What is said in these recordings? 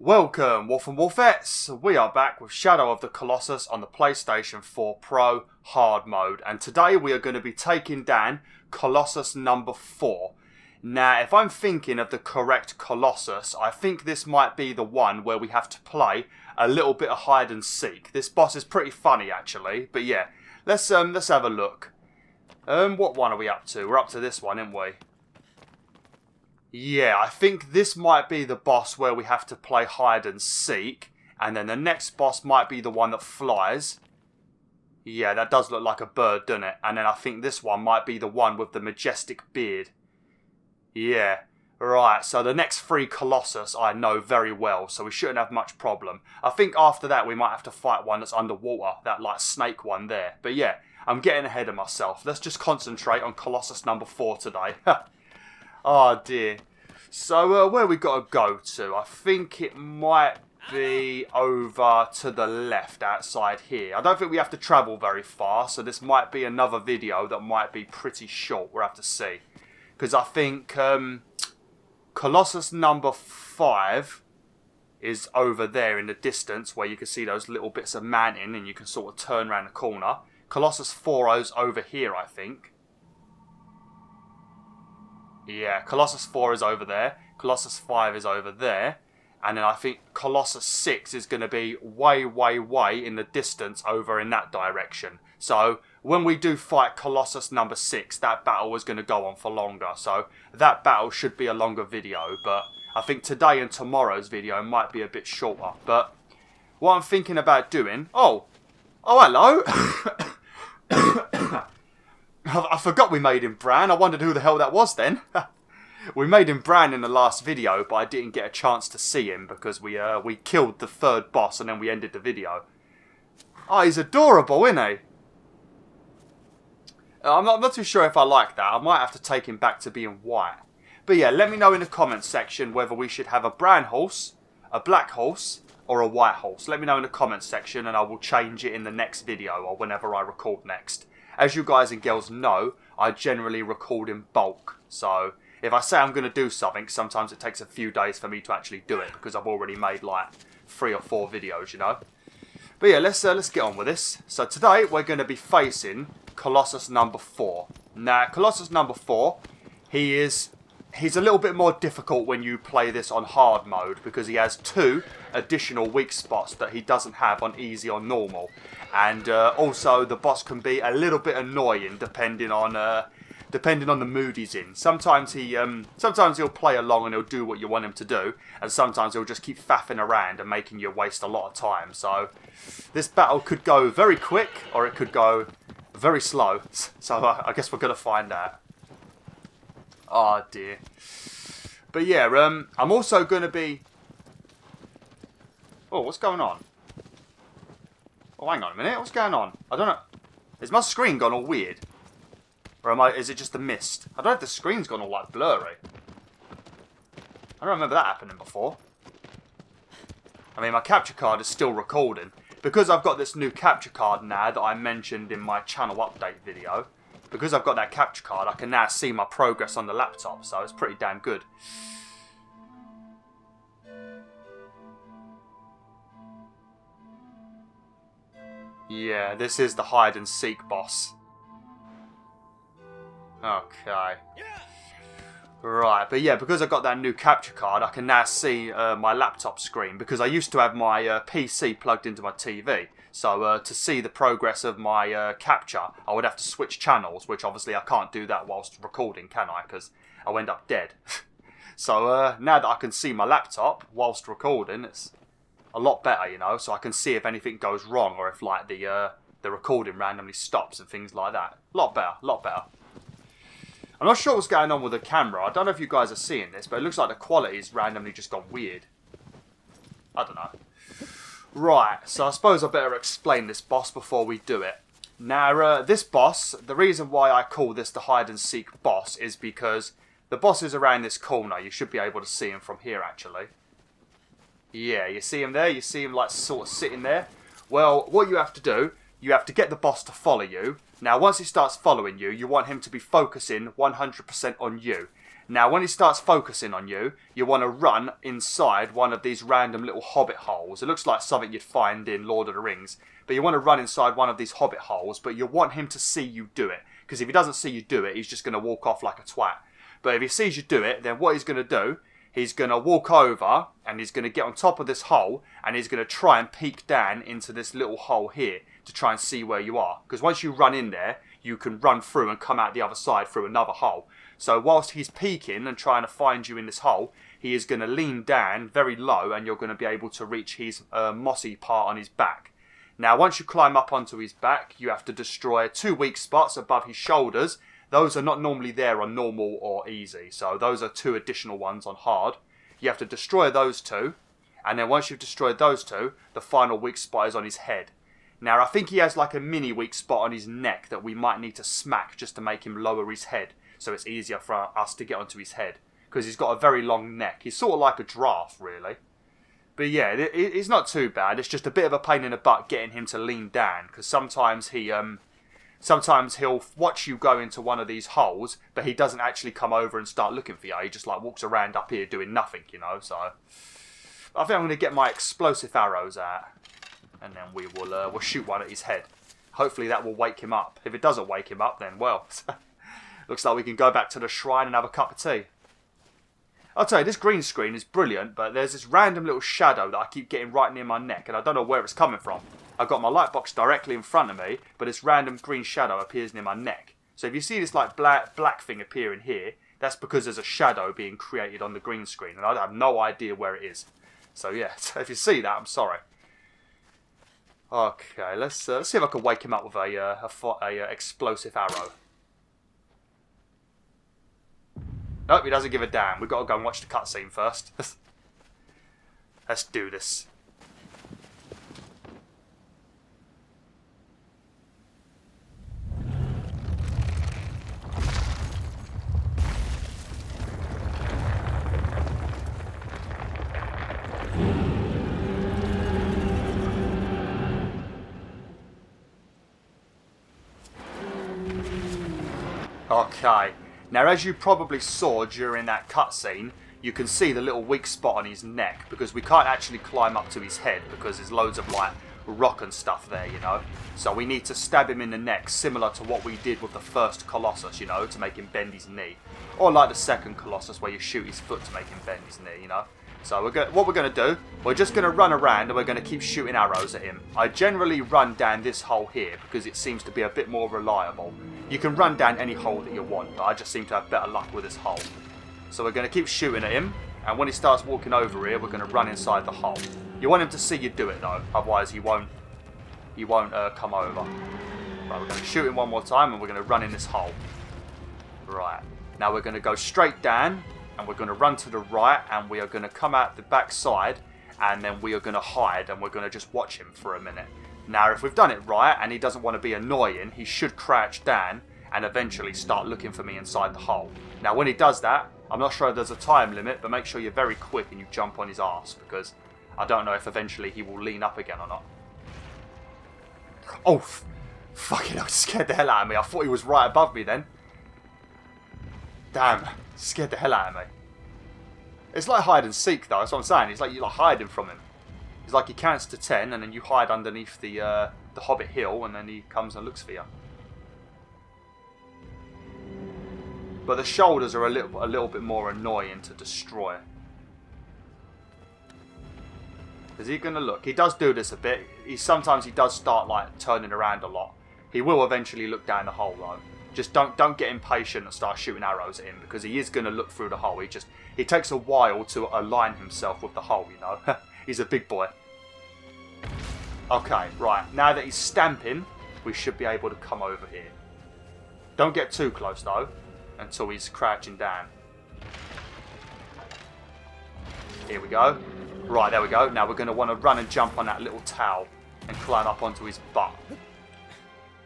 Welcome, Wolf and Wolfettes! We are back with Shadow of the Colossus on the PlayStation 4 Pro Hard Mode, and today we are going to be taking down Colossus number 4. Now, if I'm thinking of the correct Colossus, I think this might be the one where we have to play a little bit of hide and seek. This boss is pretty funny, actually, but yeah, let's have a look. What one are we up to? We're up to this one, aren't we? Yeah, I think this might be the boss where we have to play hide and seek. And then the next boss might be the one that flies. Yeah, that does look like a bird, doesn't it? And then I think this one might be the one with the majestic beard. Yeah, right. So the next three Colossus I know very well, so we shouldn't have much problem. I think after that we might have to fight one that's underwater, that like snake one there. But yeah, I'm getting ahead of myself. Let's just concentrate on Colossus number 4 today. Oh dear. So where we got to go to? I think it might be over to the left outside here. I don't think we have to travel very far, so this might be another video that might be pretty short. We'll have to see. Because I think Colossus number 5 is over there in the distance where you can see those little bits of mountain and you can sort of turn around the corner. Colossus 4 is over here, I think. Yeah, Colossus 4 is over there, Colossus 5 is over there, and then I think Colossus 6 is going to be way in the distance over in that direction. So, when we do fight Colossus number 6, that battle is going to go on for longer, so that battle should be a longer video, but I think today and tomorrow's video might be a bit shorter. But what I'm thinking about doing... Oh, hello! I forgot we made him brown. I wondered who the hell that was then. We made him brown in the last video, but I didn't get a chance to see him because we killed the third boss and then we ended the video. Oh, he's adorable, isn't he? I'm not too sure if I like that. I might have to take him back to being white. But yeah, let me know in the comments section whether we should have a brown horse, a black horse, or a white horse. Let me know in the comments section and I will change it in the next video or whenever I record next. As you guys and girls know, I generally record in bulk. So, if I say I'm going to do something, sometimes it takes a few days for me to actually do it. Because I've already made like 3 or 4 videos, you know. But yeah, let's get on with this. So today, we're going to be facing Colossus number 4. Now, Colossus number 4, he's a little bit more difficult when you play this on hard mode. Because he has 2 additional weak spots that he doesn't have on easy or normal. And also, the boss can be a little bit annoying depending on the mood he's in. Sometimes he'll play along and he'll do what you want him to do, and sometimes he'll just keep faffing around and making you waste a lot of time. So, this battle could go very quick or it could go very slow. So I guess we're gonna find out. Oh dear. But yeah, I'm also gonna be. Oh, what's going on? Oh, hang on a minute. What's going on? I don't know. Is my screen gone all weird? Or is it just the mist? I don't know if the screen's gone all like blurry. I don't remember that happening before. I mean, my capture card is still recording. Because I've got this new capture card now that I mentioned in my channel update video. Because I've got that capture card, I can now see my progress on the laptop. So it's pretty damn good. Yeah, this is the hide and seek boss. Okay. Right, but yeah, because I got that new capture card, I can now see my laptop screen. Because I used to have my PC plugged into my TV. So to see the progress of my capture, I would have to switch channels. Which obviously I can't do that whilst recording, can I? Because I'll end up dead. So now that I can see my laptop whilst recording, it's a lot better, you know, so I can see if anything goes wrong or if like the recording randomly stops and things like that. A lot better. I'm not sure what's going on with the camera. I don't know if you guys are seeing this, but it looks like the quality's randomly just gone weird. I don't know. Right, so I suppose I better explain this boss before we do it. Now, this boss, the reason why I call this the hide and seek boss is because the boss is around this corner. You should be able to see him from here, actually. Yeah, you see him there? You see him like sort of sitting there? Well, what you have to do, you have to get the boss to follow you. Now, once he starts following you, you want him to be focusing 100% on you. Now, when he starts focusing on you, you want to run inside one of these random little hobbit holes. It looks like something you'd find in Lord of the Rings. But you want to run inside one of these hobbit holes, but you want him to see you do it. Because if he doesn't see you do it, he's just going to walk off like a twat. But if he sees you do it, then what he's going to do, he's going to walk over and he's going to get on top of this hole and he's going to try and peek down into this little hole here to try and see where you are. Because once you run in there, you can run through and come out the other side through another hole. So whilst he's peeking and trying to find you in this hole, he is going to lean down very low and you're going to be able to reach his mossy part on his back. Now, once you climb up onto his back, you have to destroy 2 weak spots above his shoulders. Those are not normally there on normal or easy. So those are 2 additional ones on hard. You have to destroy those 2. And then once you've destroyed those 2, the final weak spot is on his head. Now, I think he has like a mini weak spot on his neck that we might need to smack just to make him lower his head. So it's easier for us to get onto his head. Because he's got a very long neck. He's sort of like a giraffe, really. But yeah, it's not too bad. It's just a bit of a pain in the butt getting him to lean down. Because sometimes he'll watch you go into one of these holes, but he doesn't actually come over and start looking for you. He just like walks around up here doing nothing, you know. So I think I'm going to get my explosive arrows out. And then we'll shoot one at his head. Hopefully that will wake him up. If it doesn't wake him up, then well, looks like we can go back to the shrine and have a cup of tea. I'll tell you, this green screen is brilliant, but there's this random little shadow that I keep getting right near my neck, and I don't know where it's coming from. I've got my light box directly in front of me, but this random green shadow appears near my neck. So if you see this like black thing appearing here, that's because there's a shadow being created on the green screen, and I have no idea where it is. So yeah, if you see that, I'm sorry. Okay, let's see if I can wake him up with a explosive arrow. Nope, he doesn't give a damn. We've got to go and watch the cutscene first. Let's do this. Okay. Now, as you probably saw during that cutscene, you can see the little weak spot on his neck because we can't actually climb up to his head because there's loads of like rock and stuff there, you know. So we need to stab him in the neck, similar to what we did with the first Colossus, you know, to make him bend his knee. Or like the second Colossus where you shoot his foot to make him bend his knee, you know. So what we're going to do, we're just going to run around and we're going to keep shooting arrows at him. I generally run down this hole here because it seems to be a bit more reliable. You can run down any hole that you want, but I just seem to have better luck with this hole. So we're going to keep shooting at him, and when he starts walking over here, we're going to run inside the hole. You want him to see you do it though, otherwise he won't come over. Right, we're going to shoot him one more time and we're going to run in this hole. Right, now we're going to go straight down and we're going to run to the right and we are going to come out the back side and then we are going to hide and we're going to just watch him for a minute. Now if we've done it right and he doesn't want to be annoying, he should crouch down and eventually start looking for me inside the hole. Now when he does that, I'm not sure if there's a time limit, but make sure you're very quick and you jump on his arse because I don't know if eventually he will lean up again or not. Oh, fucking hell, scared the hell out of me. I thought he was right above me then. Damn, scared the hell out of me. It's like hide and seek though, that's what I'm saying. It's like you're like hiding from him. It's like he counts to 10 and then you hide underneath the Hobbit Hill and then he comes and looks for you. But the shoulders are a little bit more annoying to destroy. Is he going to look? He does do this a bit. Sometimes he does start like turning around a lot. He will eventually look down the hole though. Just don't get impatient and start shooting arrows at him because he is going to look through the hole. He takes a while to align himself with the hole, you know. He's a big boy. Okay, right. Now that he's stamping, we should be able to come over here. Don't get too close though, until he's crouching down. Here we go. Right, there we go. Now we're going to want to run and jump on that little towel and climb up onto his butt.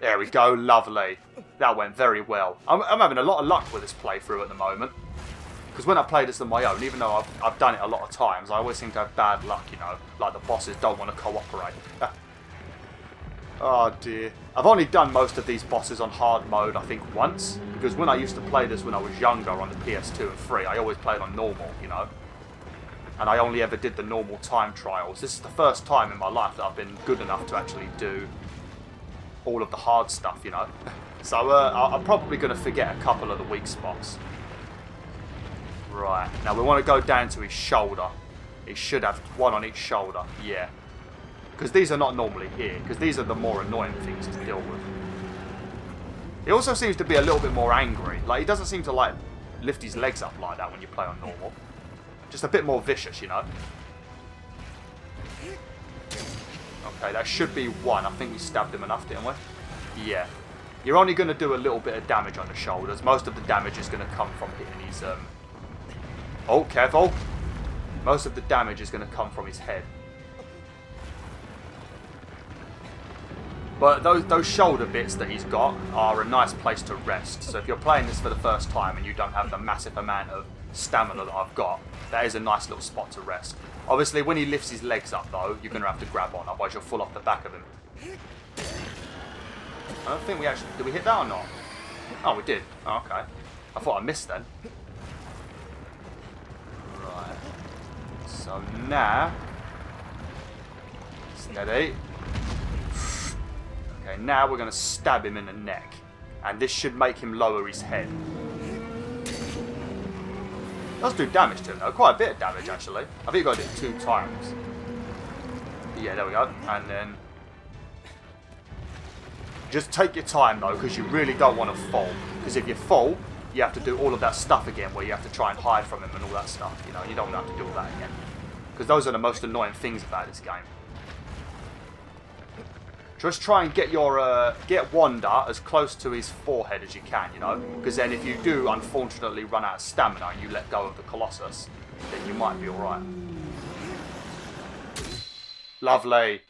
There we go. Lovely. That went very well. I'm having a lot of luck with this playthrough at the moment. Because when I play this on my own, even though I've done it a lot of times, I always seem to have bad luck, you know. Like the bosses don't want to cooperate. Oh dear. I've only done most of these bosses on hard mode, I think, once. Because when I used to play this when I was younger on the PS2 and 3, I always played on normal, you know. And I only ever did the normal time trials. This is the first time in my life that I've been good enough to actually do all of the hard stuff, you know. So I'm probably going to forget a couple of the weak spots. Right. Now we want to go down to his shoulder. He should have one on each shoulder. Yeah. Because these are not normally here. Because these are the more annoying things to deal with. He also seems to be a little bit more angry. Like, he doesn't seem to, like, lift his legs up like that when you play on normal. Just a bit more vicious, you know. Okay, that should be one. I think we stabbed him enough, didn't we? Yeah. You're only going to do a little bit of damage on the shoulders. Most of the damage is going to come from hitting his... Oh, careful. Most of the damage is going to come from his head. But those shoulder bits that he's got are a nice place to rest. So if you're playing this for the first time and you don't have the massive amount of stamina that I've got, that is a nice little spot to rest. Obviously, when he lifts his legs up, though, you're going to have to grab on, otherwise you'll fall off the back of him. I don't think we actually... Did we hit that or not? Oh, we did. Oh, okay. I thought I missed then. Right. So now... Steady. Okay, now we're going to stab him in the neck. And this should make him lower his head. Does do damage to him though, quite a bit of damage actually. I think I did it 2 times. Yeah, there we go. And then... Just take your time though, because you really don't want to fall. Because if you fall, you have to do all of that stuff again, where you have to try and hide from him and all that stuff. You know, you don't have to do all that again. Because those are the most annoying things about this game. Just try and get your get Wanda as close to his forehead as you can, you know? Because then if you do, unfortunately, run out of stamina and you let go of the Colossus, then you might be alright. Lovely.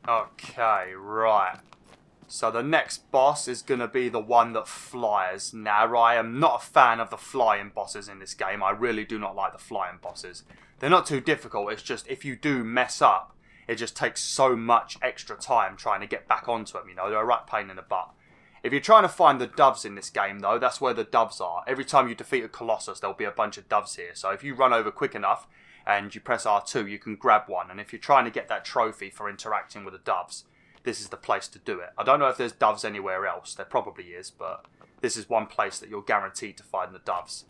Okay, right. So the next boss is going to be the one that flies. Now, I am not a fan of the flying bosses in this game. I really do not like the flying bosses. They're not too difficult. It's just if you do mess up, it just takes so much extra time trying to get back onto them. You know, they're a right pain in the butt. If you're trying to find the doves in this game, though, that's where the doves are. Every time you defeat a Colossus, there'll be a bunch of doves here. So if you run over quick enough and you press R2, you can grab one. And if you're trying to get that trophy for interacting with the doves, this is the place to do it. I don't know if there's doves anywhere else. There probably is, but this is one place that you're guaranteed to find the doves.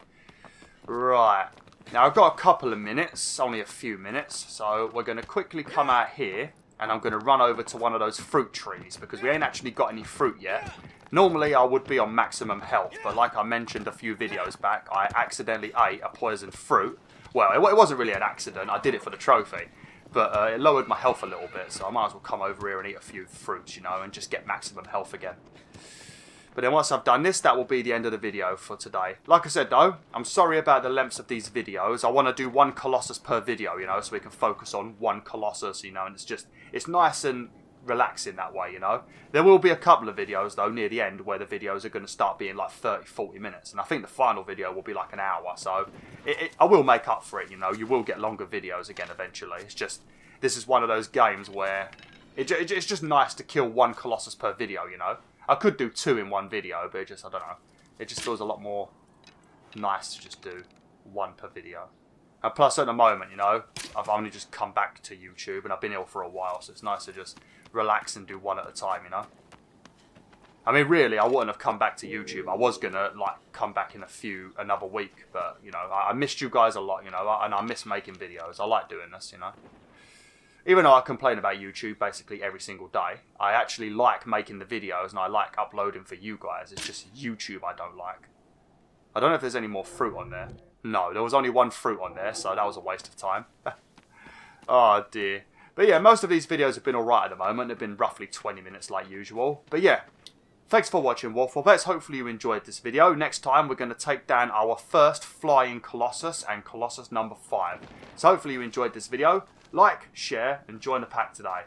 Right. Now, I've got a couple of minutes, only a few minutes, so we're going to quickly come out here, and I'm going to run over to one of those fruit trees, because we ain't actually got any fruit yet. Normally, I would be on maximum health, but like I mentioned a few videos back, I accidentally ate a poisoned fruit. Well, it wasn't really an accident, I did it for the trophy, but it lowered my health a little bit, so I might as well come over here and eat a few fruits, you know, and just get maximum health again. But then once I've done this, that will be the end of the video for today. Like I said though, I'm sorry about the lengths of these videos. I want to do one Colossus per video, you know, so we can focus on one Colossus, you know, and it's nice and relaxing that way, you know. There will be a couple of videos though near the end where the videos are going to start being like 30-40 minutes. And I think the final video will be like an hour, so I will make up for it, you know. You will get longer videos again eventually. It's just, this is one of those games where it's just nice to kill one Colossus per video, you know. I could do 2 in one video, but I don't know. It just feels a lot more nice to just do 1 per video. And plus, at the moment, you know, I've only just come back to YouTube, and I've been ill for a while, so it's nice to just relax and do 1 at a time, you know. I mean, really, I wouldn't have come back to YouTube. I was gonna, like, come back in another week, but, you know, I missed you guys a lot, you know, and I miss making videos. I like doing this, you know. Even though I complain about YouTube basically every single day, I actually like making the videos and I like uploading for you guys. It's just YouTube I don't like. I don't know if there's any more fruit on there. No, there was only 1 fruit on there, so that was a waste of time. Oh dear. But yeah, most of these videos have been alright at the moment. They've been roughly 20 minutes like usual. But yeah, thanks for watching, BwolfTheWolf. Hopefully you enjoyed this video. Next time we're going to take down our first flying Colossus and Colossus number 5. So hopefully you enjoyed this video. Like, share, and join the pack today.